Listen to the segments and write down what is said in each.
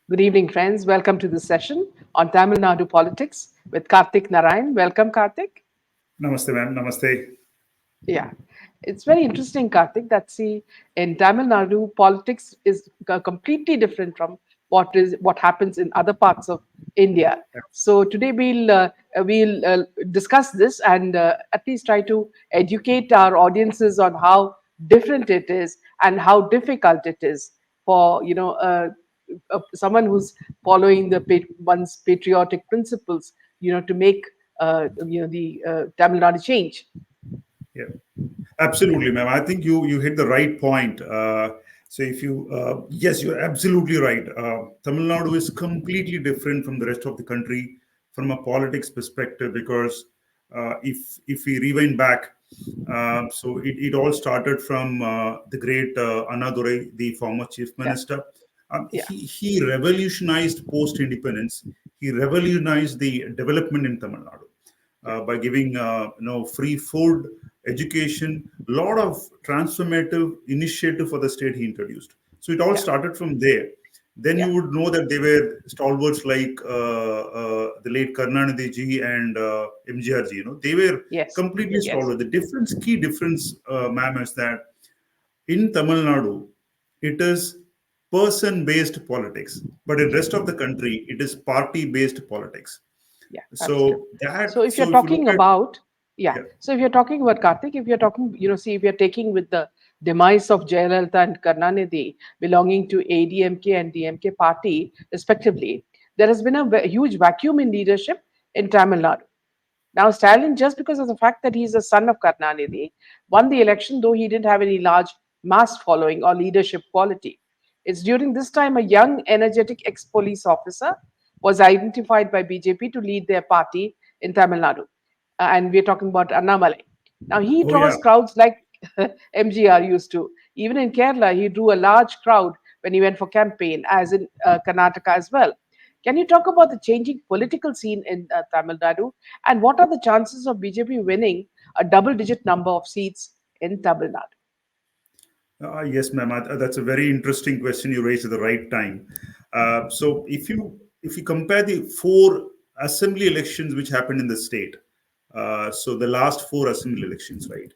Good evening, friends. Welcome to this session on Tamil Nadu politics with Karthik Narayan. Welcome, Karthik. Namaste, ma'am. Namaste. Yeah, it's very interesting, Karthik, that see in Tamil Nadu, politics is completely different from what happens in other parts of India. So today we'll discuss this and at least try to educate our audiences on how different it is and how difficult it is for someone who's following one's patriotic principles, to make the Tamil Nadu change. Yeah, absolutely, ma'am. I think you hit the right point. So if you, yes, you're absolutely right. Tamil Nadu is completely different from the rest of the country from a politics perspective because if we rewind back, it all started from the great Annamalai, the former chief Yeah, minister. yeah, He revolutionized post-independence. He revolutionized the development in Tamil Nadu yeah, by giving free food, education, a lot of transformative initiative for the state he introduced. So it all yeah, started from there. Then yeah. you would know that they were stalwarts like the late Karnanidhi ji and MGR ji. They were Yes, completely yes, stalwart. The key difference, ma'am, is that in Tamil Nadu, it is person-based politics, but in rest of the country, it is party-based politics. yeah, that's true. So So that, if you're so if you look talking at, about, yeah, yeah, so if you're talking about Karthik, if you're talking, see, if you're taking with the demise of Jayalalitha and Karnanidhi belonging to ADMK and DMK party, respectively, there has been a huge vacuum in leadership in Tamil Nadu. Now, Stalin, just because of the fact that he's a son of Karnanidhi, won the election, though he didn't have any large mass following or leadership quality. It's during this time a young, energetic ex police officer was identified by BJP to lead their party in Tamil Nadu. And we're talking about Annamalai. Now, he oh yeah, draws crowds like MGR used to. Even in Kerala, he drew a large crowd when he went for campaign, as in Karnataka as well. Can you talk about the changing political scene in Tamil Nadu and what are the chances of BJP winning a double digit number of seats in Tamil Nadu? yes, ma'am. That's a very interesting question you raised at the right time. So if you compare the four assembly elections which happened in the state, so the last four assembly elections, right?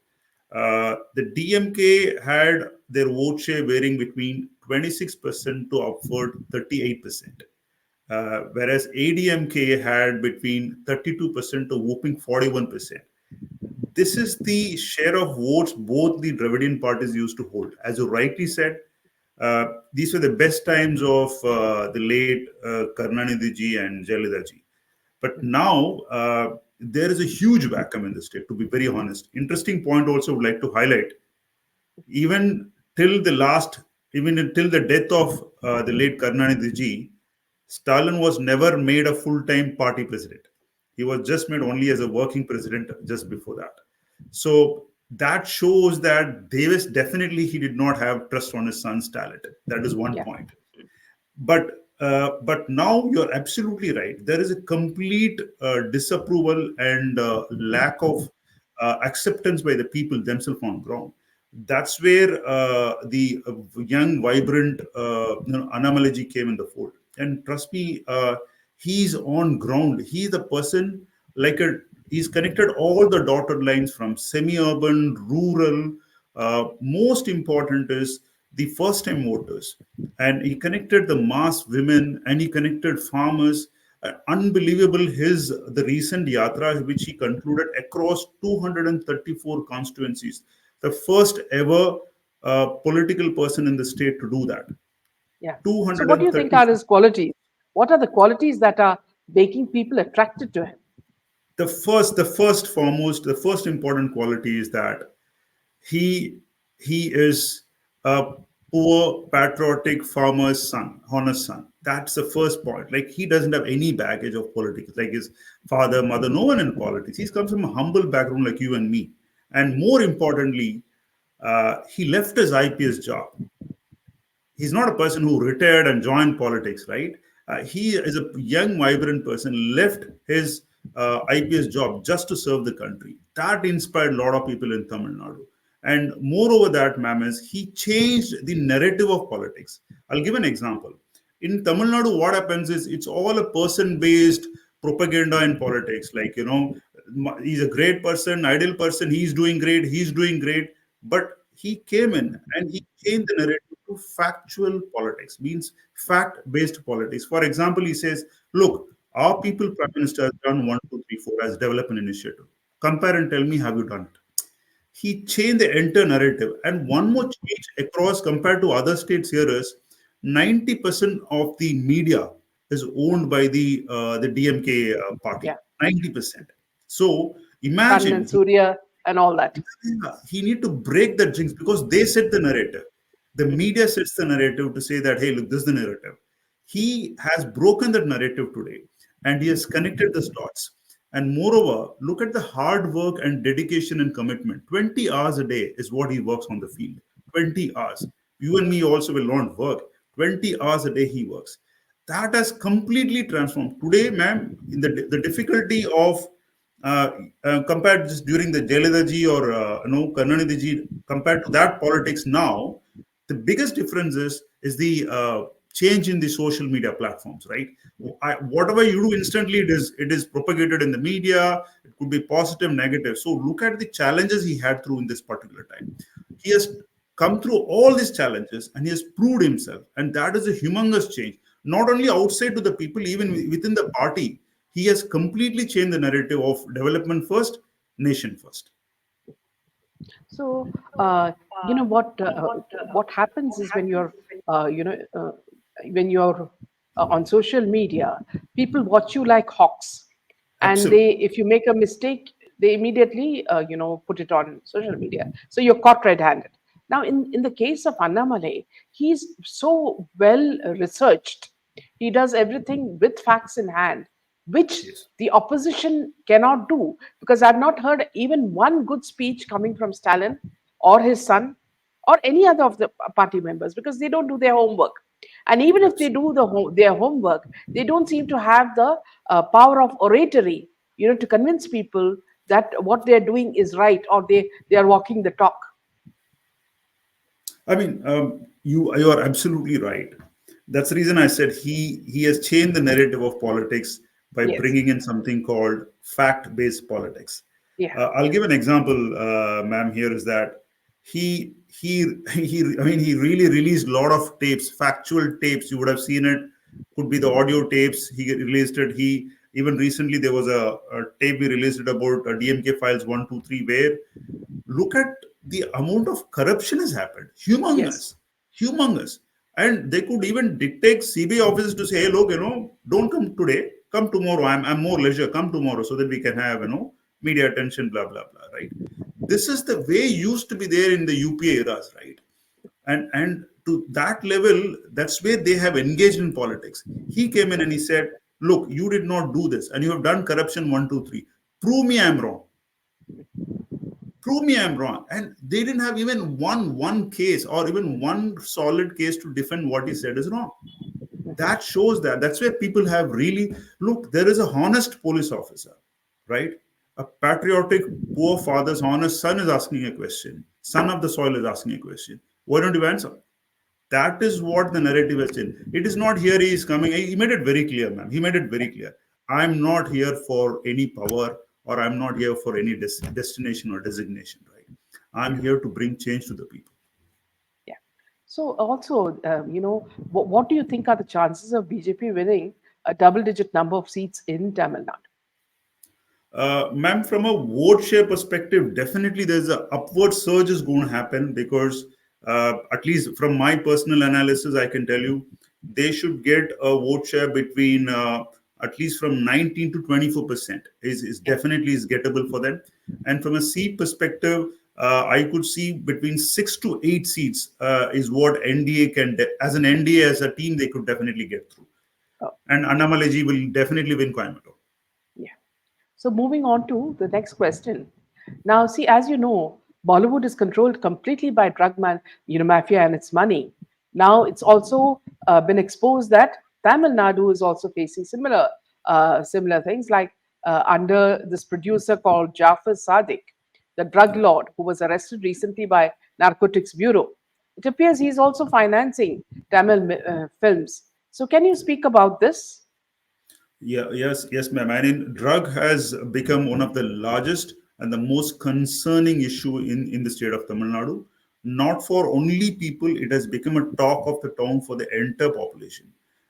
The DMK had their vote share varying between 26% to upward 38%. Whereas ADMK had between 32% to whooping 41%. This is the share of votes both the Dravidian parties used to hold. As you rightly said, these were the best times of the late Karnanidhi ji and Jayalalitha ji. But now there is a huge vacuum in the state, to be very honest. Interesting point also would like to highlight. Even till the last, even until the death of the late Karnanidhi ji, Stalin was never made a full-time party president. He was just made only as a working president just before that. So that shows that Davis definitely he did not have trust on his son's talent. That is one Yeah, point. But now you're absolutely right. There is a complete disapproval and lack of acceptance by the people themselves on ground. That's where the young, vibrant Annamalai came in the fold. And trust me, he's on ground. He's the person like a he's connected all the dotted lines from semi-urban, rural. Most important is the first-time voters, and he connected the mass women and he connected farmers. Unbelievable his the recent yatra which he concluded across 234 constituencies, the first ever political person in the state to do that. yeah. So, what do you think are 234. his qualities? What are the qualities that are making people attracted to him? The first important quality is that he he is a poor patriotic farmer's son, honest son. That's the first point. Like he doesn't have any baggage of politics, like his father, mother, no one in politics. He comes from a humble background like you and me. And more importantly, he left his IPS job. He's not a person who retired and joined politics, right? He is a young, vibrant person, left his IPS job just to serve the country. That inspired a lot of people in Tamil Nadu. And moreover, that, ma'am, is he changed the narrative of politics. I'll give an example. In Tamil Nadu, what happens is it's all a person-based propaganda in politics. Like, he's a great person, ideal person, he's doing great. But he came in and he changed the narrative to factual politics, means fact-based politics. For example, he says, look, our people prime minister has done one, two, three, four as development initiative. Compare and tell me, have you done it? He changed the entire narrative. And one more change across compared to other states here is 90% of the media is owned by the DMK party. Yeah. 90%. So Sun and imagine Surya and all that. he need to break that jinx because they set the narrative. The media sets the narrative to say that, hey, look, this is the narrative. He has broken that narrative today and he has connected the dots. And moreover, look at the hard work and dedication and commitment. 20 hours a day is what he works on the field. 20 hours. You and me also will not work. 20 hours a day he works. That has completely transformed. Today, ma'am, in the difficulty of uh, compared just during the Jayalalitha ji or Karunanidhi ji, compared to that politics now, the biggest difference is the change in the social media platforms, right? Whatever you do instantly, it is propagated in the media. It could be positive, negative. So look at the challenges he had through in this particular time. He has come through all these challenges and he has proved himself, and that is a humongous change. Not only outside to the people, even within the party, he has completely changed the narrative of development first, nation first. So, what happens is when you're, uh, you know, uh, on social media, people watch you like hawks, and Absolutely. if you make a mistake, they immediately, put it on social media. So you're caught red-handed. Now, in the case of Annamalai, he's so well researched. He does everything with facts in hand, which Yes. the opposition cannot do, because I've not heard even one good speech coming from Stalin or his son or any other of the party members, because they don't do their homework. And even if they Absolutely. do their homework, they don't seem to have the power of oratory, to convince people that what they're doing is right, or they are walking the talk. I mean, you are absolutely right. That's the reason I said he has changed the narrative of politics by Yes. bringing in something called fact-based politics. Yeah. I'll give an example, ma'am. Here is that he I mean he really released a lot of tapes, factual tapes. You would have seen it. Could be the audio tapes. He released it. He even recently there was a tape he released it about DMK files 1, 2, 3, where look at the amount of corruption has happened. Yes. Humongous, humongous. And they could even dictate CBI officers to say, hey, look, don't come today, come tomorrow. I'm more leisure, come tomorrow so that we can have, media attention, blah, blah, blah, right? This is the way used to be there in the UPA eras, right? And to that level, that's where they have engaged in politics. He came in and he said, look, you did not do this and you have done corruption 1, 2, 3. Prove me I'm wrong. Prove me I'm wrong. And they didn't have even one case or even one solid case to defend what he said is wrong. That shows that's where people have really look, there is a honest police officer, right? A patriotic poor father's honest son is asking a question. Son of the soil is asking a question. Why don't you answer? That is what the narrative has changed. It is not here he is coming. He made it very clear, ma'am. He made it very clear. I'm not here for any power or I'm not here for any destination or designation, right? I'm here to bring change to the people. Yeah. So also, what do you think are the chances of BJP winning a double-digit number of seats in Tamil Nadu? Ma'am, from a vote share perspective, definitely there's a upward surge is going to happen because, at least from my personal analysis, I can tell you they should get a vote share between at least from 19 to 24% is Yeah. definitely is gettable for them. And from a seat perspective, I could see between 6 to 8 seats is what NDA as an NDA as a team they could definitely get through. Oh, And Annamalai ji will definitely win Coimbatore. yeah. So moving on to the next question. Now, see, as you know, Bollywood is controlled completely by mafia and its money. Now, it's also been exposed that Tamil Nadu is also facing similar things, like under this producer called Jafar Sadiq, the drug lord who was arrested recently by Narcotics Bureau. It appears he's also financing Tamil films. So, can you speak about this? Yes, ma'am. I mean, drug has become one of the largest and the most concerning issue in the state of Tamil Nadu. Not for only people, it has become a talk of the town for the entire population.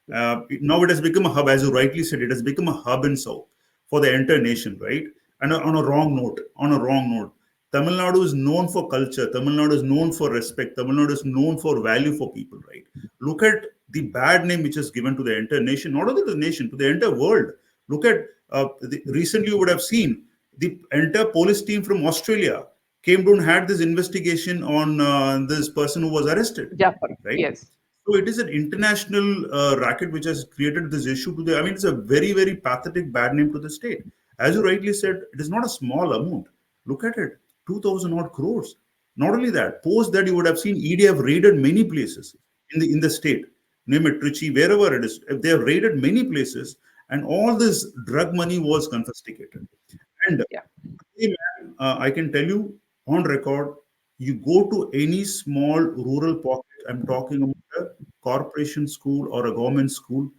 Now it has become a hub, as you rightly said, it has become a hub in South for the entire nation, right? And on a wrong note, Tamil Nadu is known for culture. Tamil Nadu is known for respect. Tamil Nadu is known for value for people, right? Look at the bad name which is given to the entire nation, not only to the nation, to the entire world. Look at recently you would have seen the entire police team from Australia came down, had this investigation on this person who was arrested, Jafar, right? yes, So it is an international racket which has created this issue to the. I mean, it's a very, very pathetic bad name to the state. As you rightly said, it is not a small amount. Look at it, 2,000 odd crores. Not only that, post that you would have seen ED have raided many places in the state, name it Trichy, wherever it is. They have raided many places, and all this drug money was confiscated. And yeah, hey, man, I can tell you on record, you go to any small rural pocket, I'm talking about a corporation school or a government school,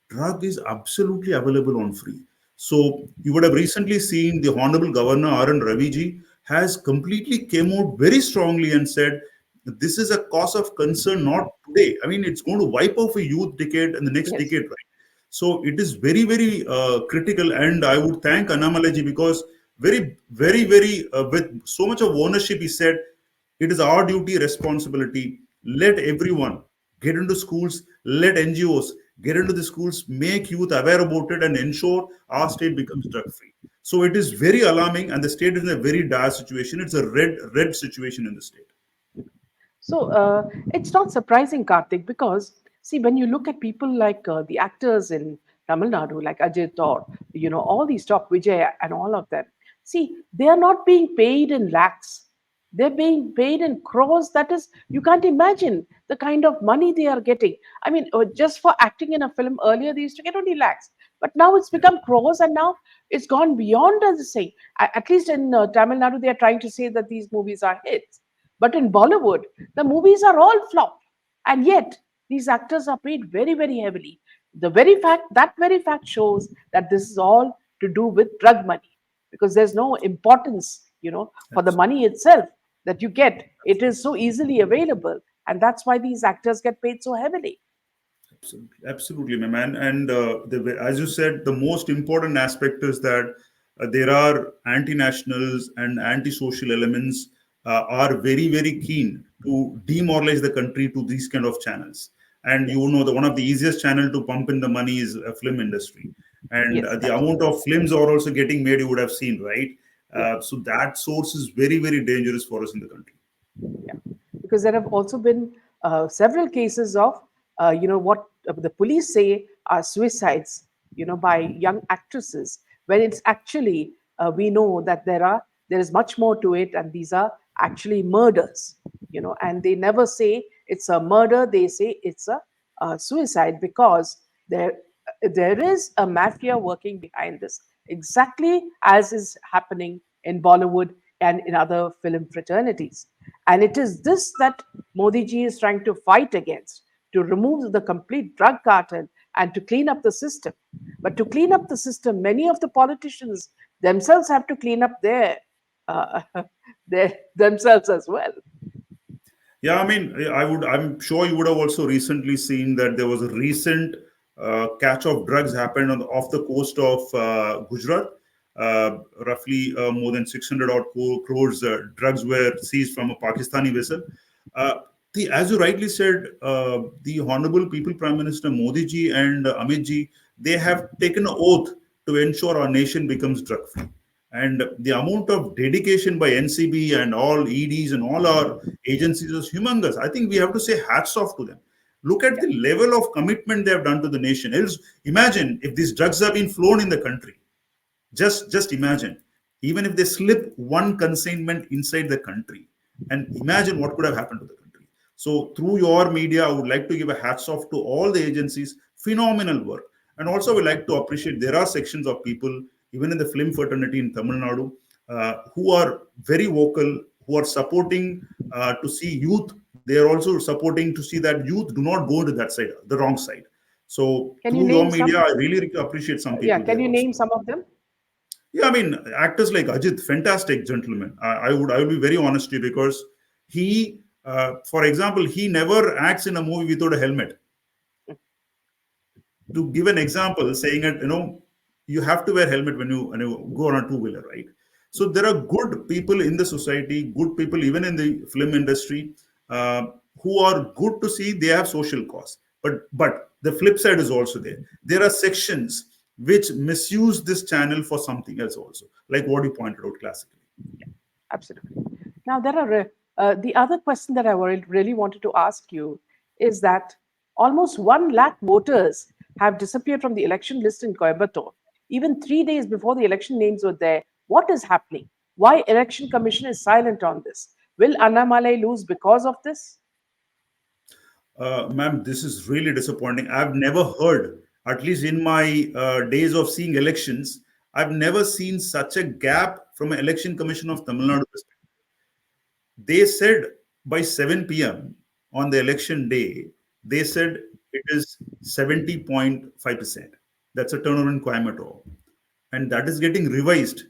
drug is absolutely available on free. So you would have recently seen the Honorable Governor R.N. Raviji has completely came out very strongly and said this is a cause of concern not today. I mean, it's going to wipe off a youth decade and the next yes, decade, right? So it is very, very critical. And I would thank Annamalai because with so much of ownership, he said, it is our duty, responsibility. Let everyone get into schools, let NGOs get into the schools, make youth aware about it, and ensure our state becomes drug free. So it is very alarming, and the state is in a very dire situation. It's a red situation in the state. So it's not surprising, Karthik, because see, when you look at people like the actors in Tamil Nadu, like Ajit or all these top Vijay and all of them, see, they are not being paid in lakhs. They're being paid in crores. That is, you can't imagine the kind of money they are getting. I mean, just for acting in a film earlier, they used to get only lakhs, but now it's become crores, and now it's gone beyond the same. At least in Tamil Nadu, they are trying to say that these movies are hits. But in Bollywood, the movies are all flop. And yet, these actors are paid very, very heavily. That very fact shows that this is all to do with drug money because there's no importance, for the money itself that you get. It is so easily available. And that's why these actors get paid so heavily. Absolutely, my man. And as you said, the most important aspect is that there are anti-nationals and anti-social elements are very, very keen to demoralize the country to these kind of channels. And you Yes. know, the one of the easiest channel to pump in the money is a film industry, and Yes, the that's amount true. of films are also getting made. You would have seen, right? Yeah. So that source is very, very dangerous for us in the country. Yeah, because there have also been several cases of, what the police say are suicides, by young actresses, when it's actually we know that there is much more to it, and these are actually murders, and they never say it's a murder; they say it's a suicide because there is a mafia working behind this, exactly as is happening in Bollywood and in other film fraternities. And it is this that Modi ji is trying to fight against, to remove the complete drug cartel and to clean up the system. But to clean up the system, many of the politicians themselves have to clean up uh, themselves as well. Yeah, I mean, I'm sure you would have also recently seen that there was a recent catch of drugs happened off the coast of Gujarat. Roughly more than 600 odd crores drugs were seized from a Pakistani vessel. Uh, as you rightly said, the Honorable People Prime Minister Modi ji and Amit ji, they have taken an oath to ensure our nation becomes drug free. And the amount of dedication by NCB and all EDs and all our agencies is humongous. I think we have to say hats off to them. Look at Yeah, the level of commitment they have done to the nation. Else, imagine if these drugs have been flown in the country. Just imagine, even if they slip one consignment inside the country, and imagine what could have happened to the country. So through your media, I would like to give a hats off to all the agencies. Phenomenal work. And also, we like to appreciate there are sections of people, even in the film fraternity in Tamil Nadu, who are very vocal, who are supporting to see youth. They are also supporting to see that youth do not go to that side, the wrong side. So Can you through your name some? media, I really appreciate some Yeah, people can there you also. name some of them? Yeah, I mean, actors like Ajit, fantastic gentleman. I would be very honest to you because he, for example, he never acts in a movie without a helmet. To give an example, saying that you have to wear helmet when you go on a two wheeler, right? So there are good people in the society, good people even in the film industry, uh, who are good to see. They have social cause, but the flip side is also there. There are sections which misuse this channel for something else also, like what you pointed out classically. Absolutely. Now, there are the other question that I really wanted to ask you is that almost 1 lakh voters have disappeared from the election list in Coimbatore. Even 3 days before the election names were there. What is happening? Why election commission is silent on this? Will Annamalai lose because of this? Ma'am, this is really disappointing. I've never heard, at least in my days of seeing elections, I've never seen such a gap from an election commission of Tamil Nadu perspective. They said by 7 p.m. on the election day, they said it is 70.5%. That's a turnover in Coimbatore. And that is getting revised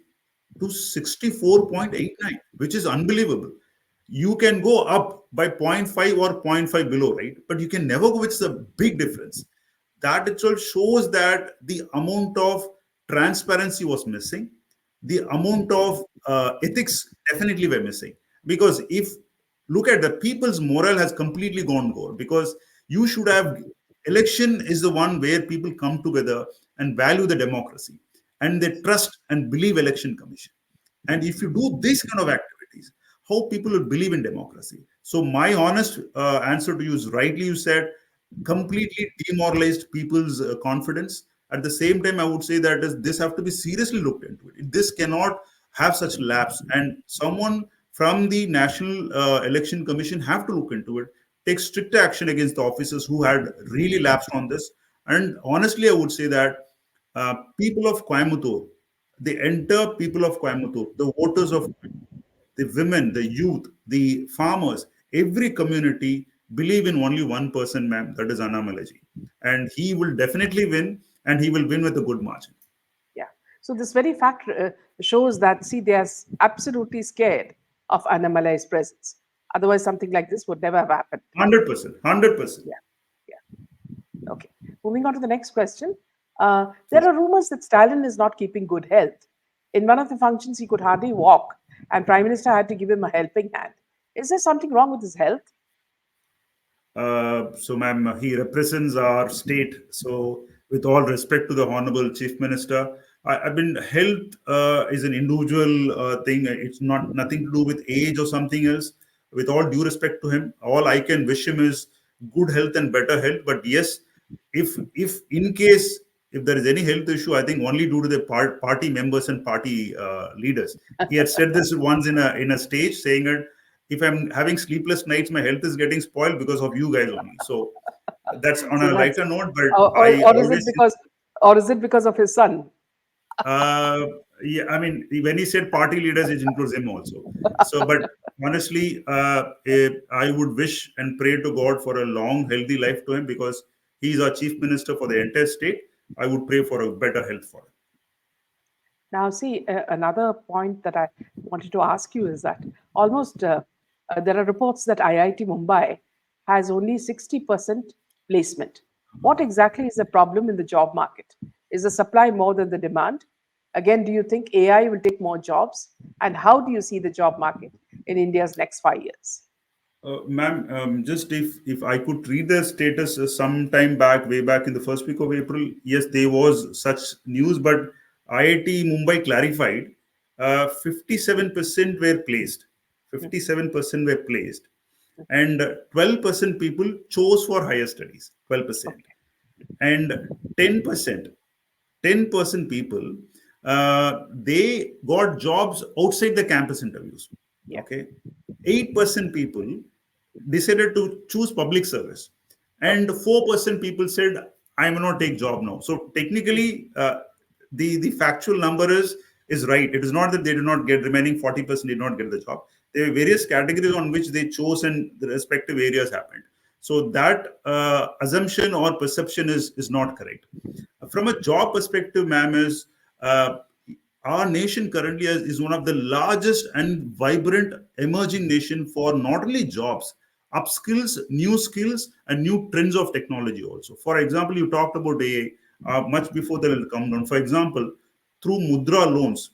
to 64.89, which is unbelievable. You can go up by zero point 0.5 or zero point 0.5 below, right? But you can never go, which is a big difference. That itself shows that the amount of transparency was missing. The amount of ethics definitely were missing. Because if look at the people's morale has completely gone gold, because you should have election is the one where people come together and value the democracy and they trust and believe election commission. And if you do this kind of activities, how people will believe in democracy? So my honest answer to you is rightly you said, completely demoralized people's confidence. At the same time, I would say that this have to be seriously looked into it. This cannot have such lapse, and someone from the National Election Commission have to look into it, take strict action against the officers who had really lapsed on this. And honestly, I would say that people of Coimbatore, the entire people of Coimbatore, the voters of the women, the youth, the farmers, every community believe in only one person, ma'am, that is Annamalai. And he will definitely win, and he will win with a good margin. Yeah. So this very fact shows that, see, they are absolutely scared of Annamalai's presence. Otherwise, something like this would never have happened. 100%. 100%. Yeah. Yeah. Okay. Moving on to the next question. There are rumors that Stalin is not keeping good health. In one of the functions, he could hardly walk, and Prime Minister had to give him a helping hand. Is there something wrong with his health? So, ma'am, he represents our state. So, with all respect to the Honorable Chief Minister, I've been health is an individual thing. It's not nothing to do with age or something else. With all due respect to him, all I can wish him is good health and better health. But yes, if in case if there is any health issue, I think only due to the party members and party leaders. He had said this once in a stage, saying that if I'm having sleepless nights, my health is getting spoiled because of you guys only. So that's on So a that's, lighter note, but I or is it always, because, or is it because of his son? uh, yeah, I mean, when he said party leaders, it includes him also. So, but honestly, I would wish and pray to God for a long, healthy life to him because he's our chief minister for the entire state. I would pray for a better health for him. Now, see, another point that I wanted to ask you is that almost there are reports that IIT Mumbai has only 60% placement. What exactly is the problem in the job market? Is the supply more than the demand? Again, do you think AI will take more jobs? And how do you see the job market in India's next 5 years? Ma'am, just if I could read the status some time back, way back in the first week of April, yes, there was such news, but IIT Mumbai clarified 57% were placed. 57% were placed, and 12% people chose for higher studies. 12%, Okay. and 10%, 10% people they got jobs outside the campus interviews. Yeah. Okay, 8% people decided to choose public service, and Okay. 4% people said I may not take job now. So technically, the factual number is right. It is not that they did not get, remaining 40% did not get the job. There were various categories on which they chose and the respective areas happened. So that assumption or perception is not correct. From a job perspective, ma'am, is uh, our nation currently is one of the largest and vibrant emerging nation for not only jobs, upskills, new skills, and new trends of technology also. For example, you talked about AI much before they will come down. For example, through Mudra loans,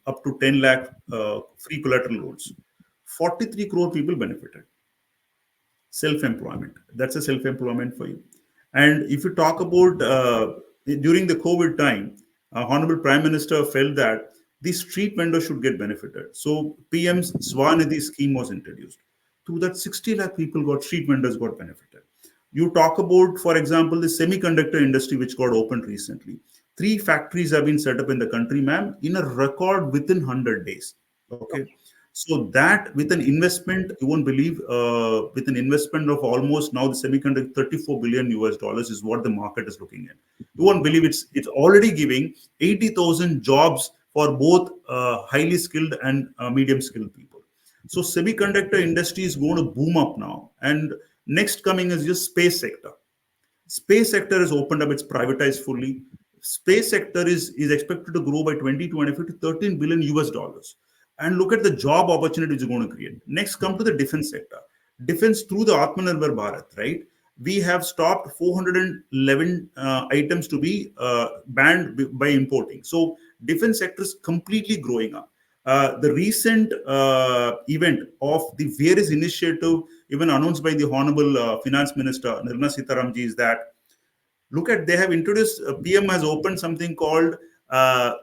up to 10 lakh free collateral loans, 43 crore people benefited. Self-employment. That's a self-employment for you. And if you talk about during the COVID time, Honorable Prime Minister felt that the street vendors should get benefited. So PM's Swanidhi scheme was introduced. Through that, 60 lakh people got street vendors got benefited. You talk about, for example, the semiconductor industry which got opened recently. Three factories have been set up in the country, ma'am, in a record within 100 days. Okay. Okay. So that with an investment, you won't believe, with an investment of almost now the semiconductor 34 billion US dollars is what the market is looking at. You won't believe it's already giving 80,000 jobs for both highly skilled and medium skilled people. So semiconductor industry is going to boom up now. And next coming is just space sector. Space sector has opened up, it's privatized fully. Space sector is expected to grow by 2025 to 13 billion US dollars. And look at the job opportunities it's going to create. Next, come to the defense sector. Defense through the Atmanirbhar Bharat, right? We have stopped 411 items to be banned by importing. So defense sector is completely growing up. The recent event of the various initiative, even announced by the Honorable Finance Minister Nirmala Sitaramji, is that look at they have introduced PM has opened something called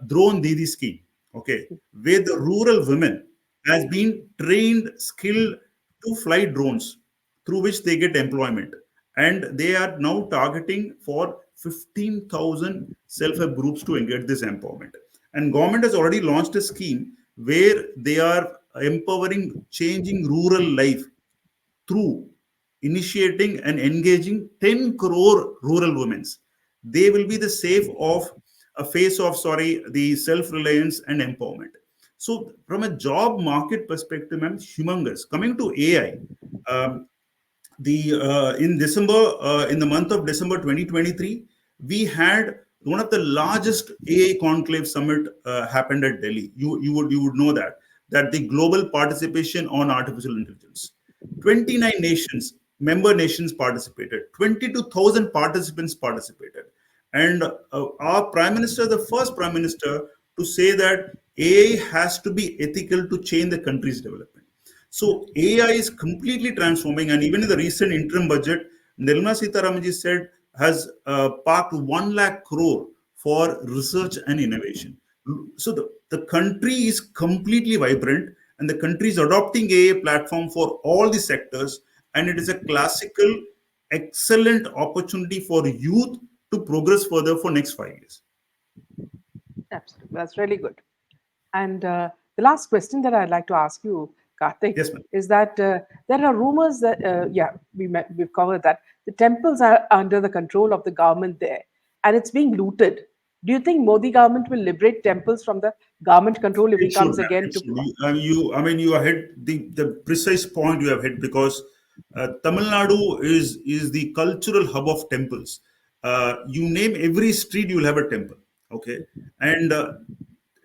drone Didi scheme, okay, where the rural women has been trained, skilled to fly drones, through which they get employment, and they are now targeting for 15,000 self-help groups to engage this empowerment. And government has already launched a scheme where they are empowering, changing rural life through initiating and engaging 10 crore rural women. They will be the safe of a face of, sorry, the self-reliance and empowerment. So from a job market perspective, ma'am, humongous. Coming to AI, um, the in December, in the month of December 2023, we had one of the largest AI conclave summit happened at Delhi. You would know that the global participation on artificial intelligence. 29 nations, member nations participated. 22,000 participants participated, and our prime minister, the first prime minister to say that AI has to be ethical to change the country's development. So AI is completely transforming, and even in the recent interim budget, Nirmala Sitaramanji said has parked 1 lakh crore for research and innovation. So the country is completely vibrant, and the country is adopting AI platform for all the sectors, and it is a classical, excellent opportunity for youth to progress further for next 5 years. Absolutely. That's really good. And the last question that I'd like to ask you, Karthik, Yes, ma'am. is that there are rumors that, yeah, we've covered that the temples are under the control of the government there and it's being looted. Do you think Modi government will liberate temples from the government control if he It should, comes ma'am. again It to should. power? I mean, you have hit the precise point you have hit, because Tamil Nadu is the cultural hub of temples. You name every street, you will have a temple. Okay, and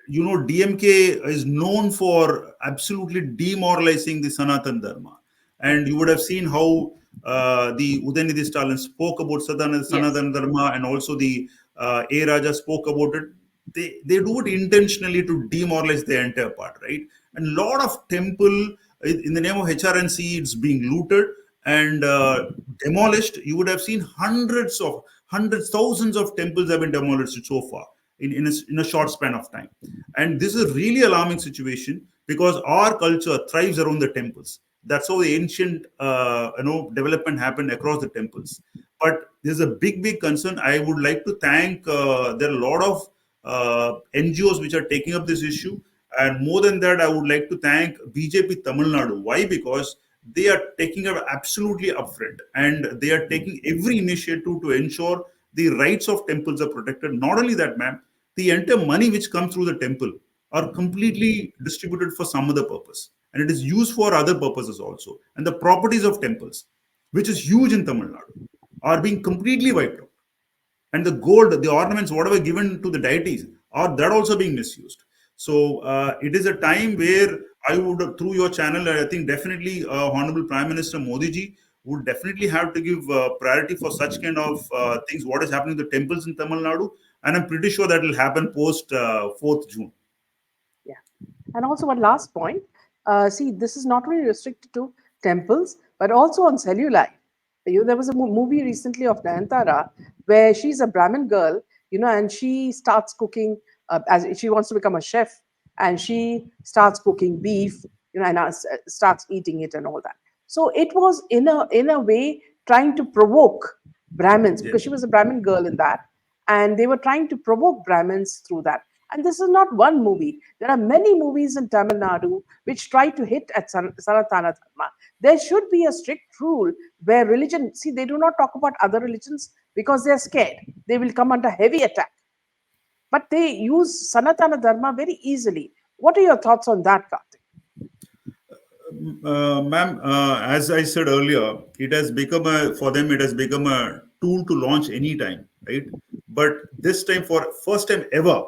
DMK is known for absolutely demoralizing the Sanatan Dharma. And you would have seen how the Udaynidhi Stalin spoke about Yes. Sanatan Dharma, and also the A. Raja spoke about it. They do it intentionally to demoralize the entire part, right? And a lot of temple in the name of HRNC, it's being looted and demolished. You would have seen thousands of temples have been demolished so far in a short span of time. And this is a really alarming situation, because our culture thrives around the temples. That's how the ancient development happened across the temples. But there's a big concern. I would like to thank, there are a lot of NGOs which are taking up this issue. And more than that, I would like to thank BJP Tamil Nadu. Why? Because they are taking it absolutely upfront, and they are taking every initiative to ensure the rights of temples are protected. Not only that, ma'am, the entire money which comes through the temple are completely distributed for some other purpose. and it is used for other purposes also. And the properties of temples, which is huge in Tamil Nadu, are being completely wiped out. And the gold, the ornaments, whatever given to the deities, are that also being misused. So it is a time where I would, through your channel, I think definitely Honorable Prime Minister Modi ji would definitely have to give priority for such kind of things. What is happening to the temples in Tamil Nadu, and I'm pretty sure that will happen post 4th June. Yeah. And also, one last point. See, this is not only restricted to temples, but also on celluli. There was a movie recently of Nayantara where she's a Brahmin girl, and she starts cooking as she wants to become a chef, and she starts cooking beef, and starts eating it and all that. So it was in a way trying to provoke Brahmins, Yes. because she was a Brahmin girl in that, and they were trying to provoke Brahmins through that. And this is not one movie. There are many movies in Tamil Nadu which try to hit at Sanatana Dharma. There should be a strict rule where religion, see, they do not talk about other religions because they're scared. They will come under heavy attack. But they use Sanatana Dharma very easily. What are your thoughts on that, Karthik? Ma'am, as I said earlier, it has become for them, it has become a tool to launch anytime, right? But this time, for first time ever,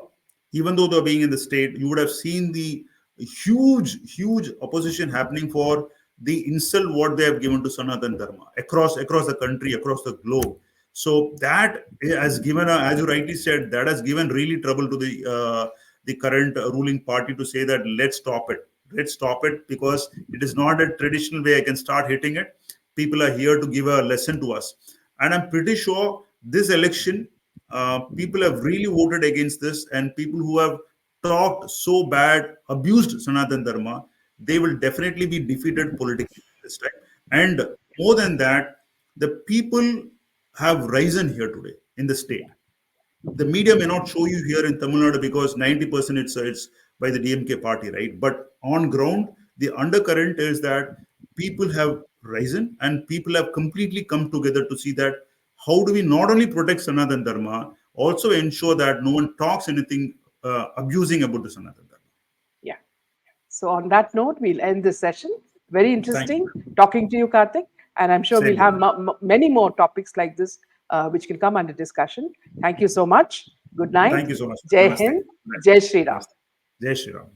even though they're being in the state, you would have seen the huge opposition happening for the insult what they have given to Sanatan Dharma across the country, across the globe. So that has given, as you rightly said, that has given really trouble to the current ruling party to say that let's stop it, because it is not a traditional way I can start hitting it. People are here to give a lesson to us, and I'm pretty sure this election, people have really voted against this, and people who have talked so bad, abused Sanatan Dharma, they will definitely be defeated politically this time. And more than that, the people have risen here today in the state. The media may not show you here in Tamil Nadu because 90% it's by the DMK party, right? But on ground, the undercurrent is that people have risen and people have completely come together to see that how do we not only protect Sanatan Dharma, also ensure that no one talks anything abusing about the Sanatan Dharma. Yeah. So, on that note, we'll end this session. Very Thank you, interesting ma'am. talking to you, Karthik. And I'm sure Same we'll here, have ma'am. many more topics like this which can come under discussion. Thank you so much. Good night. Thank you so much. Jai Namaste. Hind. Jai Shri Ram. Namaste. Jai Shri Ram.